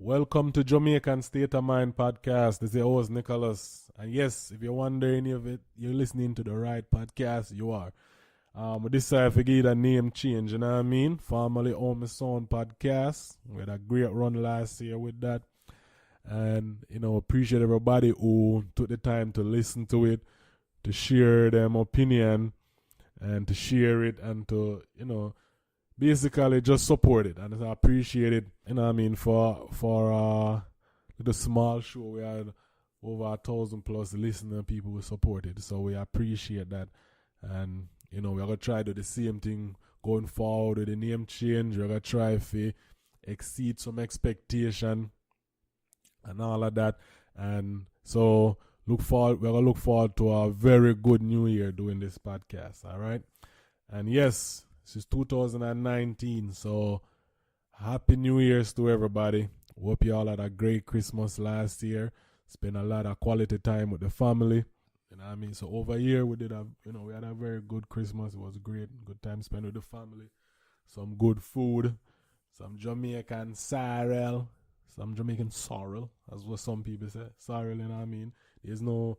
Welcome to Jamaican State of Mind podcast. This is your host Nicholas. And yes, if you're wondering if you're listening to the right podcast, you are. This time I give a name change, you know what I mean? Formerly Home Sound Podcast. We had a great run last year with that. And, appreciate everybody who took the time to listen to it, to share them opinion, and to share it, and to, basically just support it. And I appreciate it, for the small show. We had over 1,000 plus listener people who supported. So we appreciate that. And, we're going to try to do the same thing going forward with the name change. We're going to try to exceed some expectation and all of that. And so we're going to look forward to a very good new year doing this podcast. All right. And yes, this is 2019. So happy New Year's to everybody. Hope you all had a great Christmas last year. Spent a lot of quality time with the family. You know what I mean? So over here we did we had a very good Christmas. It was great. Good time spent with the family. Some good food. Some Jamaican sorrel. Some Jamaican sorrel, as what some people say. Sorrel, you know what I mean? There's no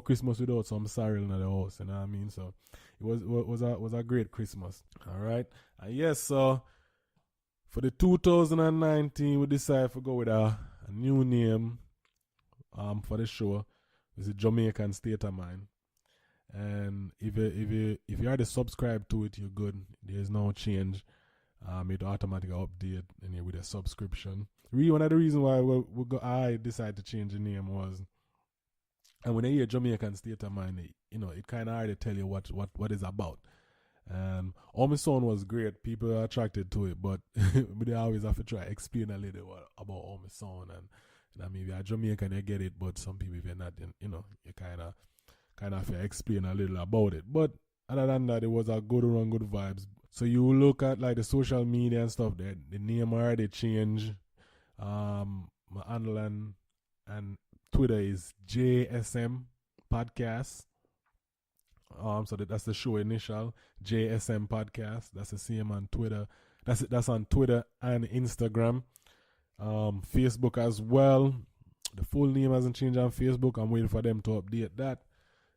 Christmas without some sorrel in the house, you know what I mean? So it was a great Christmas. All right. And yes, so for the 2019 we decided to go with a new name for the show. It's a Jamaican State of Mind. And if you already subscribed to it, you're good. There's no change. It automatically update and with a subscription. Really, one of the reasons why I decided to change the name was, and when I hear Jamaican State of Mind, it kind of hard to tell you what it's about. And all my sound was great. People are attracted to it, but they always have to try to explain a little about all my sound. And I mean, if you're Jamaican, you get it, but some people, if you're not, you kind of have to explain a little about it. But other than that, it was a good run, good vibes. So you look at like the social media and stuff, the name already changed. My handle and Twitter is JSM Podcast. So that's the show initial, JSM Podcast. That's the same on Twitter. That's on Twitter and Instagram. Facebook as well. The full name hasn't changed on Facebook. I'm waiting for them to update that.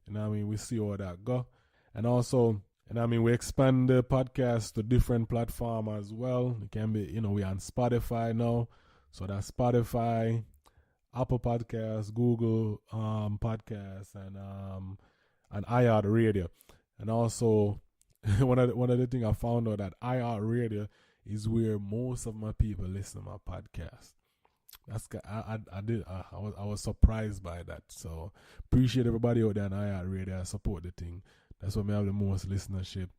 And I mean, we see how that go. And also, we expand the podcast to different platforms as well. It can be, we're on Spotify now. So that's Spotify, Apple Podcasts, Google Podcasts, and iHeartRadio. And also, one of the things I found out that iHeartRadio is where most of my people listen to my podcast. I was surprised by that. So appreciate everybody out there on iHeartRadio. I support the thing. That's why we have the most listenership.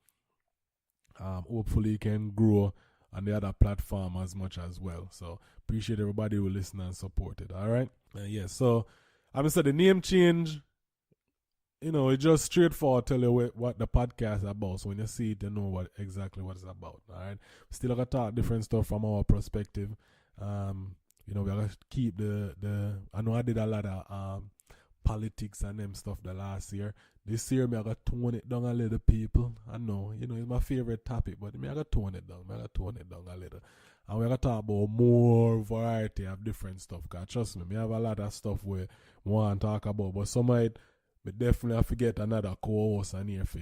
Hopefully it can grow on the other platform as much as well. So appreciate everybody who listen and support it. All right. Yes. So I'm gonna say the name change. It's just straightforward. Tell you what the podcast is about. So when you see it, you know exactly what it's about. All right. Still gonna talk different stuff from our perspective. We're gonna keep the. I know I did a lot of politics and them stuff the last year. This year, I got to tone it down a little, people. I know, it's my favorite topic, but I got to tone it down. I got to tone it down a little. And we're going to talk about more variety of different stuff. Because trust me, I have a lot of stuff we want to talk about. But some of it, we definitely have to get another co-host on here for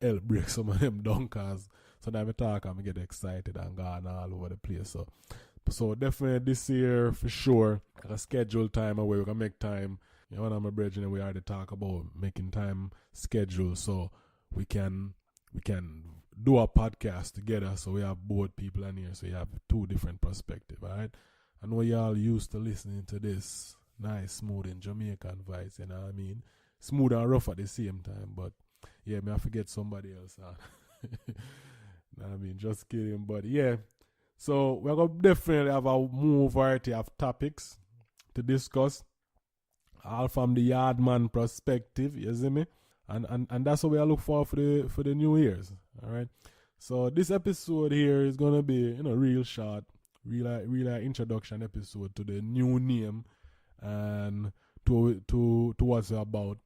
help break some of them down. Because sometimes I talk and I get excited and go on all over the place. So definitely this year, for sure, I got schedule time away. We're going to make time. When I'm a brethren, we already talk about making time schedule so we can do a podcast together. So we have both people in here, so you have two different perspectives. All right. I know y'all used to listening to this nice, smooth and Jamaican vibes. You know what I mean? Smooth and rough at the same time. But yeah, I forget somebody else. Just kidding. But yeah. So we're gonna definitely have a more variety of topics to discuss. All from the yardman perspective, you see me? And that's what we look for the New Year's. All right. So this episode here is gonna be, real short, real introduction episode to the new name and to what's it about.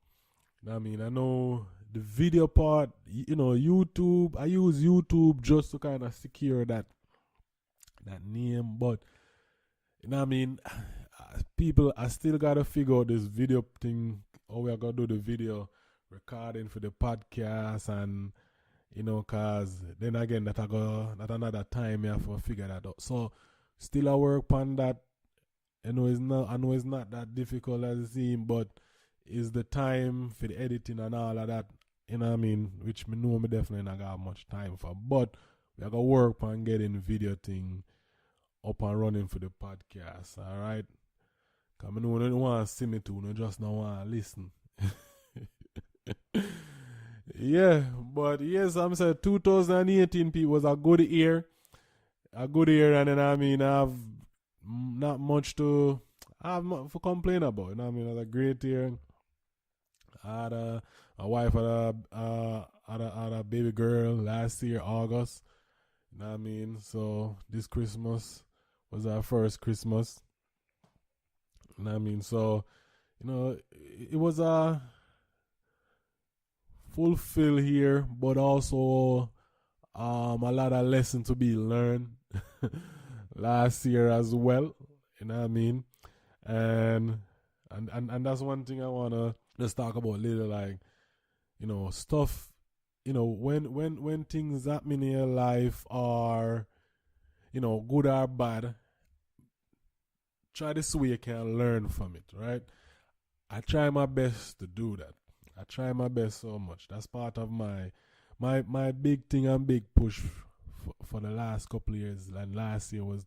I know the video part, YouTube, I use YouTube just to kind of secure that name, but You know what I mean? People, I still gotta figure out this video thing. How we are gonna do the video recording for the podcast, and cause then again that another time you have to figure that out. So still I work on that. I know it's not that difficult as it seems, but is the time for the editing and all of that. You know what I mean? Which me know me definitely not got much time for. But we are gonna work on getting video thing up and running for the podcast. Alright? Cause I know you don't want to see me too, you just don't want to listen. Yeah, but yes, I'm saying 2018 people was a good year. A good year, and then I mean I have not much to complain about. You know what I mean? It was a great year. I had a wife had a baby girl last year, August. You know what I mean? So this Christmas was our first Christmas. You know what I mean? So, it was a fulfill here, but also a lot of lesson to be learned last year as well. You know what I mean? And that's one thing I wanna just talk about later, like, stuff, when things happen in your life are, good or bad, try this way you can learn from it, right? I try my best to do that. I try my best so much. That's part of my big thing and big push for the last couple of years, and last year was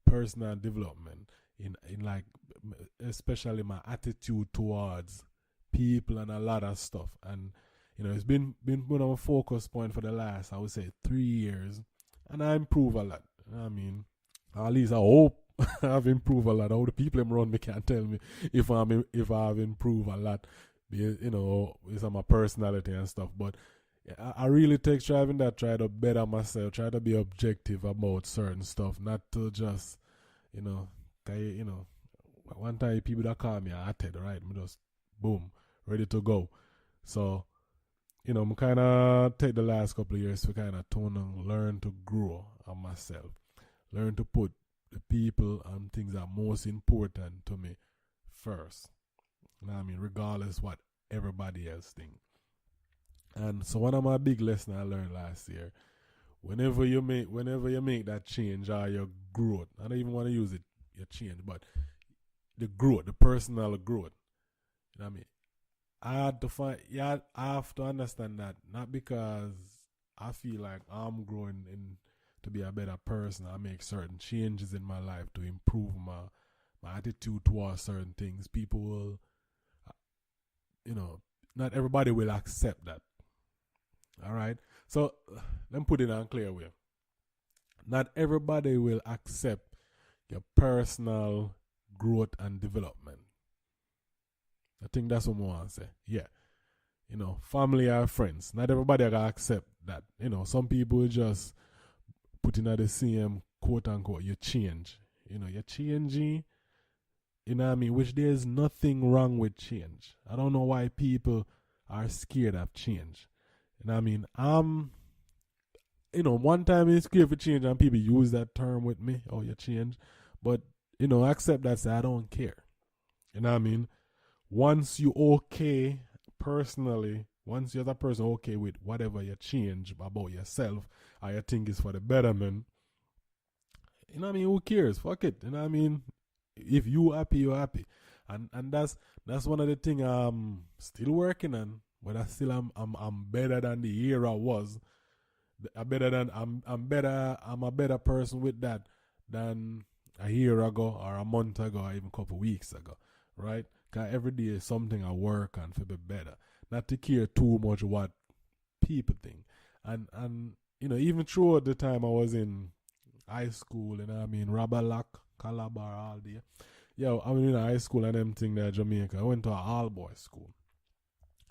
personal development in like, especially my attitude towards people and a lot of stuff. And it's been one of a focus point for the last, I would say, 3 years, and I improve a lot. I mean, at least I hope I've improved a lot. All the people around me can tell me if I've improved a lot. It's on my personality and stuff. But I really take striving that, try to better myself, try to be objective about certain stuff, not to just, one time people that call me a hothead, right? Me just boom, ready to go. So, I'm kind of take the last couple of years to kind of tone and learn to grow on myself, learn to put the people and things that are most important to me first. You know what I mean? Regardless what everybody else think. And so one of my big lessons I learned last year, whenever you make that change or your growth, I don't even want to use it, your change, but the growth, the personal growth. You know what I mean? I have to understand that, not because I feel like I'm growing to be a better person. I make certain changes in my life to improve my attitude towards certain things. People will, not everybody will accept that. All right. So let me put it on clear way. Not everybody will accept your personal growth and development. I think that's what I want to say. Yeah. Family or friends. Not everybody will accept that. Some people just put in the same quote unquote, you change. You're changing. You know what I mean? Which there's nothing wrong with change. I don't know why people are scared of change. You know what I mean? One time it's scared for change and people use that term with me. Oh, you change. But, accept that, say I don't care. You know what I mean? Once you okay personally, once you're the person okay with whatever you change about yourself or you think is for the betterment, you know what I mean? Who cares? Fuck it. You know what I mean? If you happy, you're happy. And that's one of the things I'm still working on. But I still I'm better than the year I was. I'm a better person with that than a year ago or a month ago or even a couple of weeks ago. Right? Because every day is something I work on to be better. Not to care too much what people think. And even throughout the time I was in high school, Rabalock, Calabar, all day. Yeah, I was in high school and them thing there in Jamaica. I went to an all-boys school.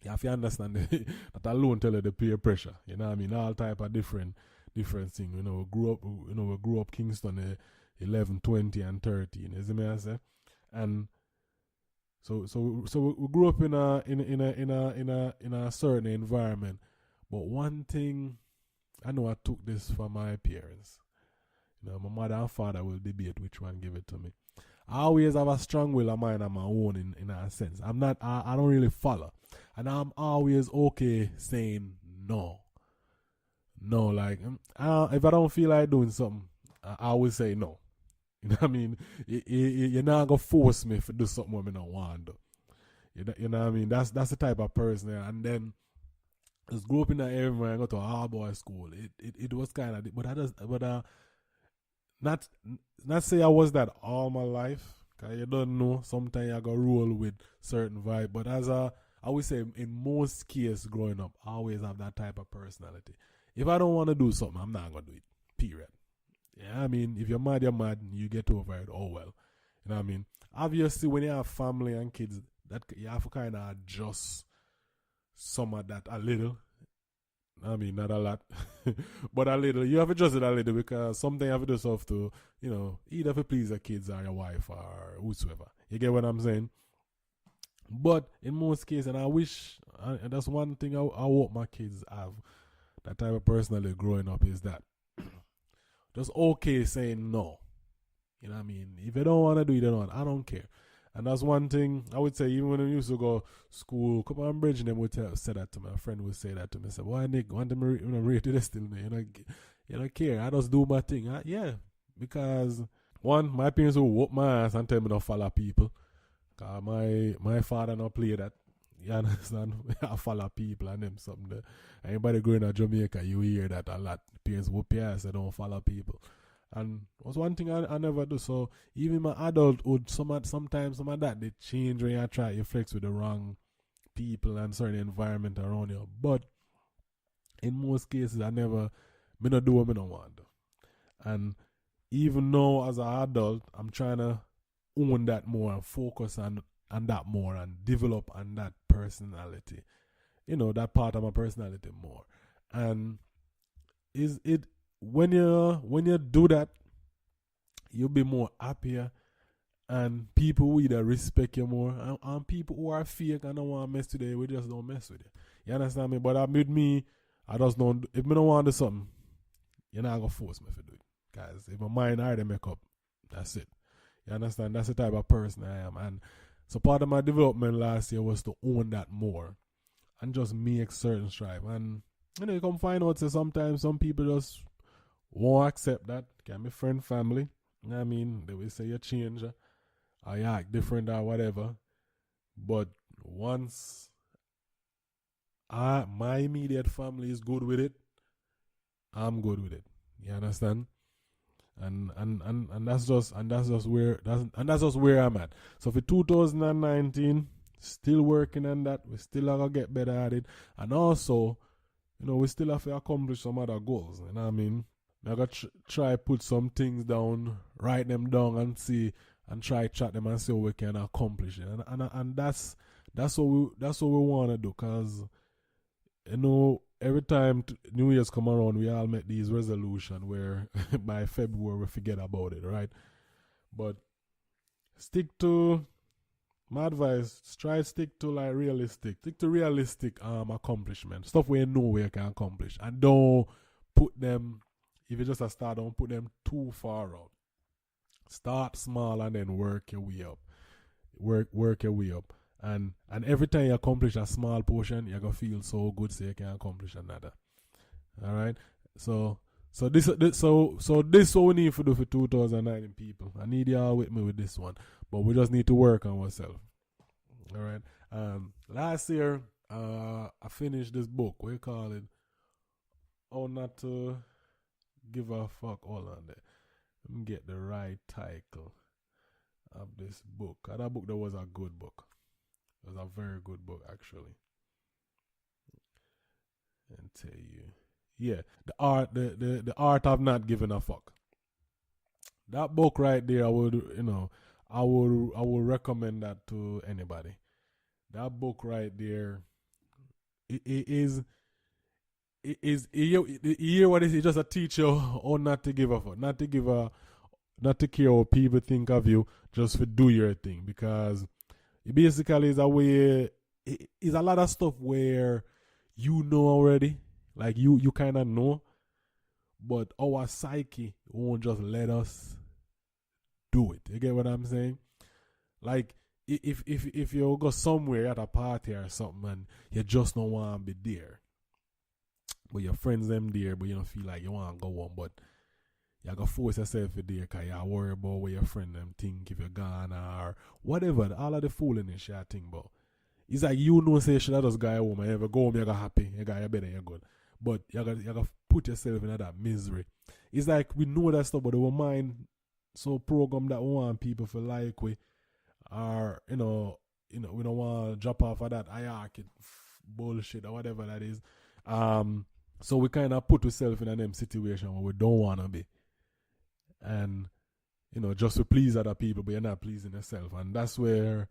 You have to understand that alone tell you the peer pressure. You know what I mean? All type of different things. We grew up Kingston 11, 20 and 13. You see me I say? And so we grew up in a certain environment. But one thing I know, I took this from my parents. You know, my mother and father will debate which one give it to me. I always have a strong will of mine on my own in a sense. I don't really follow. And I'm always okay saying no. No, like, if I don't feel like doing something, I always say no. You know what I mean? You're not going to force me to do something I don't want to do. You know what I mean? That's the type of person. And then, just grew up in that area where I go to a hard boy school. It was kind of, not say I was that all my life. Cause you don't know. Sometimes you gotta roll with certain vibe. But I would say in most cases growing up, I always have that type of personality. If I don't want to do something, I'm not gonna do it. Period. Yeah, I mean, if you're mad, you're mad. You get over it. Oh well. You know what I mean? Obviously, when you have family and kids, that you have to kind of adjust some of that a little. I mean, not a lot, but a little. You have to adjust it a little because something you have to do stuff to, either to please the kids or your wife or whosoever. You get what I'm saying? But in most cases, and I wish, and that's one thing I hope my kids have, that type of personality growing up, is that just okay saying no. You know what I mean? If you don't want to do it, you don't. I don't care. And that's one thing I would say, even when I used to go school, come on bridge, and them would say that to me. A friend would say that to me. Say, why Nick, want them to rate this still, man? You don't care. I just do my thing. Yeah. Because one, my parents will whoop my ass and tell me not follow people. Cause my father not play that. You understand? I follow people and them something there. Anybody going to Jamaica, you hear that a lot. Parents whoop your ass, they don't follow people. And it was one thing I never do. So even my adulthood, sometimes some of that they change when you try to flex with the wrong people and certain environment around you. But in most cases, me not do what I don't want to. And even now as an adult, I'm trying to own that more and focus on that more and develop on that personality. That part of my personality more. And when you do that, you'll be more happier, and people will either respect you more, and people who are fake and don't want to mess with you, we just don't mess with you. You understand me? But with me, I just don't. If I don't want to do something, you're not gonna force me to do it. Guys, if my mind already make up, that's it. You understand? That's the type of person I am. And so part of my development last year was to own that more and just make certain strive. And you come find out that sometimes some people just won't accept that. Can be friend, family. You know what I mean? They will say you change or you act different or whatever. But once my immediate family is good with it, I'm good with it. You understand? And that's just where I'm at. So for 2019, still working on that. We still have to get better at it. And also, we still have to accomplish some other goals. You know what I mean? I got to try put some things down, write them down, and see, and try chat them and see what we can accomplish it. And that's what we want to do. Cause every time New Year's come around, we all make these resolutions where by February we forget about it, right? But stick to my advice. Stick to realistic accomplishments, stuff where you know where you can accomplish, and don't put them. If you just start, don't put them too far out. Start small and then work your way up. Work your way up. And every time you accomplish a small portion, you're gonna feel so good so you can accomplish another. Alright? So this what we need to do for 2019 people. I need y'all with me with this one. But we just need to work on ourselves. Alright. Last year I finished this book. We call it How Not to Give a Fuck. Hold on there. Let me get the right title of this book. That book, that was a good book. It was a very good book, actually. And tell you, yeah, the art of not giving a fuck. That book right there, I would recommend that to anybody. That book right there, it is you hear what it is? It's just a teacher how not to give a fuck, not to care what people think of you, just to do your thing. Because it basically is a way, it's a lot of stuff where you know already, like you kind of know, but our psyche won't just let us do it. You get what I'm saying? Like if you go somewhere at a party or something and you just don't want to be there, but your friends them there, but you don't feel like you want to go on, but you gotta force yourself to there because you worry about what your friend them think if you're gone or whatever. All of the foolishness you think about. It's like you know say should I just go home and you go home you got happy, you got better, you're good. But you gotta put yourself in that misery. It's like we know that stuff, but our mind so programmed that we want people to like we or we don't want to drop off of that hierarchy bullshit or whatever that is. So we kind of put ourselves in a them situation where we don't want to be. And, just to please other people, but you're not pleasing yourself. And that's where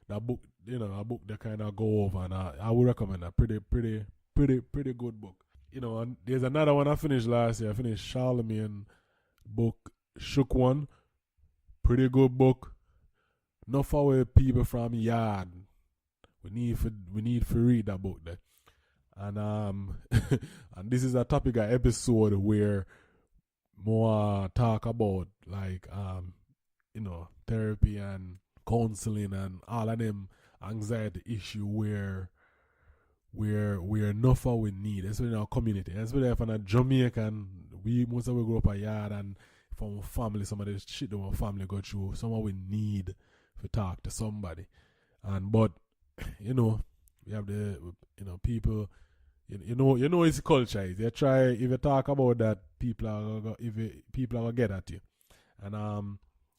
that book, a book that kind of go over. And I would recommend a pretty good book. And there's another one I finished last year. I finished Charlemagne book, Shook One. Pretty good book. Not for where people from yard. We need to read that book there. And and this is a topic of episode where more talk about like therapy and counseling and all of them anxiety issue where enough of we need, especially in our community, especially if I'm a Jamaican, most of we grow up a yard and from our family, some of the shit that our family go through, someone we need to talk to somebody. But we have the people. It's culture. If you talk about that, people are gonna get at you. And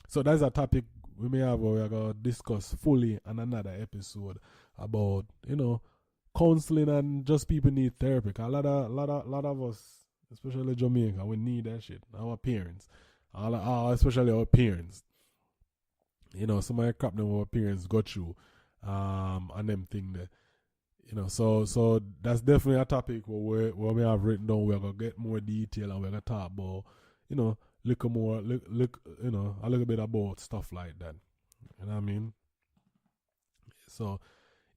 so that's a topic we're gonna discuss fully on another episode about counseling and just people need therapy. A lot of us, especially Jamaica, we need that shit. Our parents, especially our parents. Some of the crap that our parents go through, and them thing there. So that's definitely a topic where we have written down. We're gonna get more detail and we're gonna talk about, a little bit about stuff like that. You know what I mean? So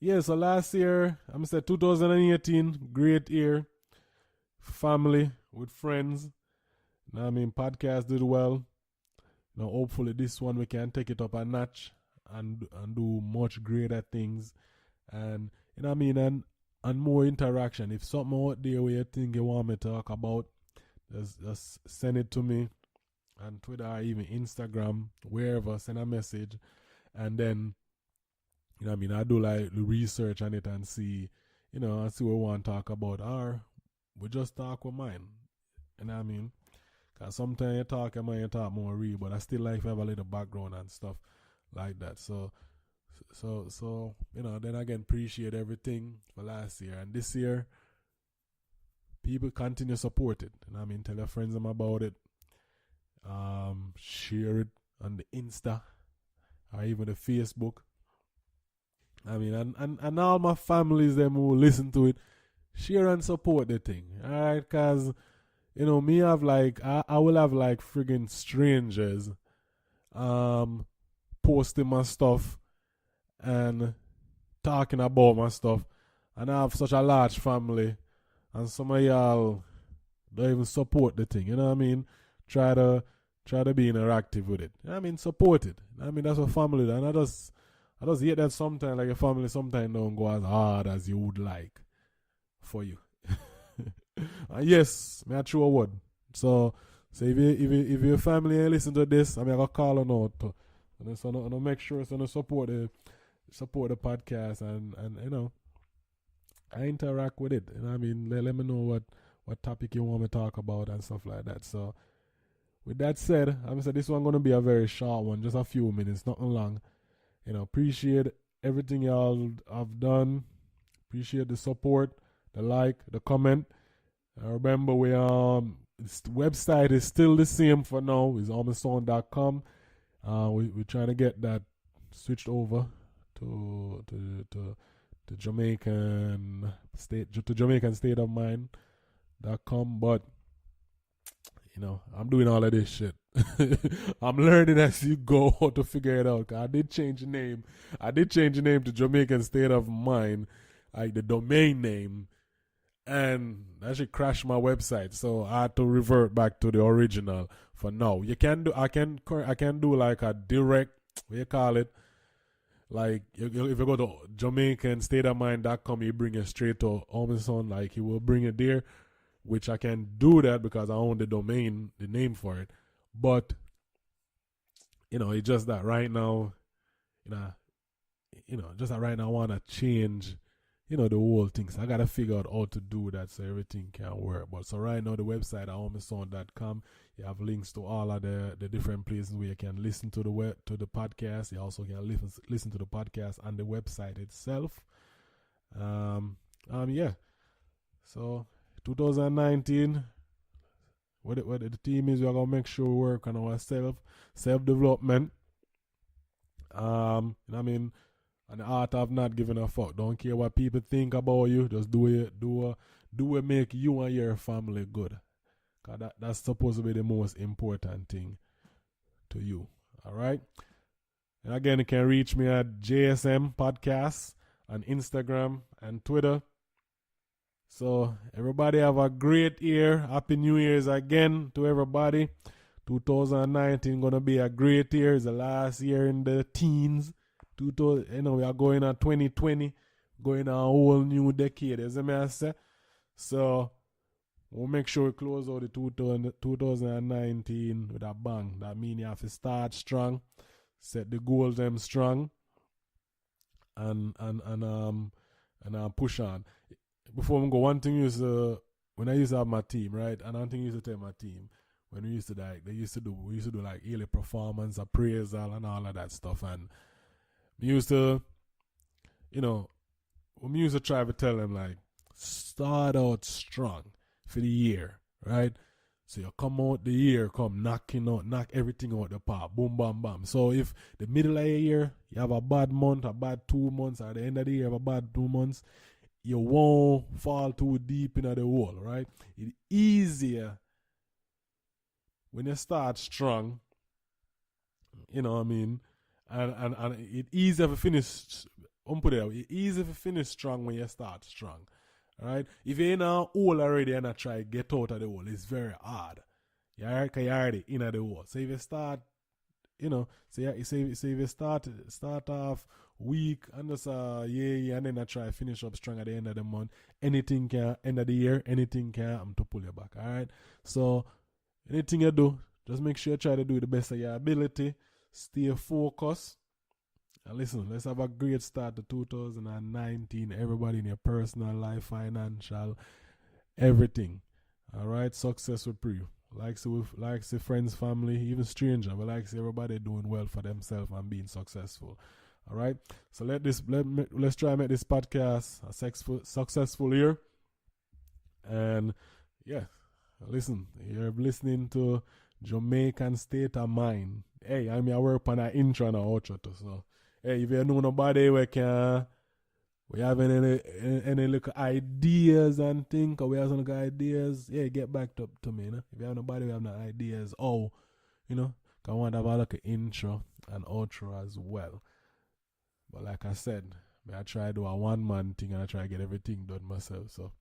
last year, I'm gonna say 2018, great year. Family with friends. You know what I mean? Podcast did well. Hopefully this one we can take it up a notch and do much greater things. And you know what I mean, and more interaction. If something out there where you think you want me to talk about, just send it to me on Twitter or even Instagram, wherever, send a message. And then, you know what I mean, I do like the research on it and see, and see what we want to talk about. Or we just talk with mine. You know what I mean? Because sometimes you talk more real, but I still like to have a little background and stuff like that. So then again, appreciate everything for last year. And this year, people continue support it. You know what I mean? Tell your friends them about it. Share it on the Insta or even the Facebook. I mean, and all my families them who listen to it, share and support the thing. Alright, because, me have like, I will have like friggin' strangers posting my stuff and talking about my stuff, and I have such a large family, and some of y'all don't even support the thing. You know what I mean? Try to be interactive with it. You know what I mean? Support it. I mean, that's what family does. And I just hate that sometimes, like, your family sometimes don't go as hard as you would like for you. Yes, may I throw a word. So if your family ain't listen to this, I mean, I got call on out. So I make sure to support the podcast and I interact with it. You know what I mean? Let me know what topic you want me to talk about and stuff like that. So with that said, I'm gonna say this one gonna be a very short one, just a few minutes, nothing long. Appreciate everything y'all have done. Appreciate the support, the like, the comment. Remember, the website is still the same for now. It's almasound.com. We're trying to get that switched over to Jamaican state of mind.com, but I'm doing all of this shit. I'm learning as you go how to figure it out. I did change the name to Jamaican State of Mind, like the domain name, and that should crash my website. So I had to revert back to the original for now. You can do I can do like a direct, what you call it, like if you go to JamaicanStateOfMind.com, you bring it straight to Amazon, like he will bring it there, which I can do that because I own the domain, the name for it. But it's just that right now, just that right now I wanna change, the whole thing. So I gotta figure out how to do that so everything can work. But so right now the website at homesound.com, you have links to all of the different places where you can listen to the podcast. You also can listen to the podcast on the website itself. Yeah. So 2019, what the team is, we're gonna make sure we work on our self-development. And the art of not giving a fuck. Don't care what people think about you. Just do it make you and your family good. Cause that's supposed to be the most important thing to you. Alright? And again, you can reach me at JSM Podcasts on Instagram and Twitter. So everybody have a great year. Happy New Year's again to everybody. 2019 gonna be a great year. It's the last year in the teens. We are going on 2020, going on a whole new decade, as I say. So we'll make sure we close out the 2019 with a bang. That means you have to start strong, set the goals them strong, and push on. Before we go, one thing is when I used to have my team, right? And one thing I used to tell my team when we used to we used to do like yearly performance appraisal and all of that stuff. And we used to, when we used to try to tell them, like, start out strong for the year, right? So you come out the year, knock everything out the park, boom, bam, bam. So if the middle of the year, you have a bad month, a bad 2 months, at the end of the year, you have a bad 2 months, you won't fall too deep into the hole, right? It's easier when you start strong, you know what I mean? And it's easier to finish. It's easier to finish strong when you start strong. Alright? If you're in a hole already and I try to get out of the hole, it's very hard. Because you're already in the hole. So if you start, if you start off weak and just and then I try to finish up strong at the end of the month, anything can, end of the year, anything can, to pull you back. Alright? So anything you do, just make sure you try to do the best of your ability. Stay focused. And listen, let's have a great start to 2019. Everybody in your personal life, financial, everything. Alright, success with you. Likes the friends, family, even stranger. But likes everybody doing well for themselves and being successful. Alright? So let's try and make this podcast a successful year. And yeah, listen, you're listening to Jamaican State of Mind. Hey, I'm here work on an intro and an outro too. So, hey, if you know nobody we have any little ideas and think, or we have some little ideas, yeah, get back to me. If you have nobody, we have no ideas. Oh, I want to have a look at intro and outro as well. But like I said, I try to do a one-man thing and I try to get everything done myself. So,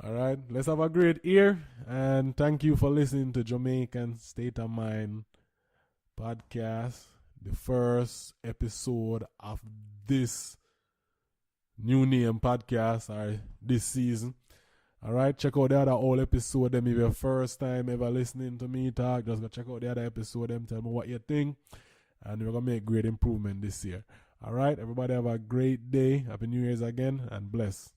alright, let's have a great year. And thank you for listening to Jamaican State of Mind podcast, the first episode of this new name podcast, or this season. Alright, check out the other old episode. Them if your first time ever listening to me talk, just go check out the other episode. Them tell me what you think, and we're gonna make great improvement this year. Alright, everybody have a great day. Happy New Year's again, and bless.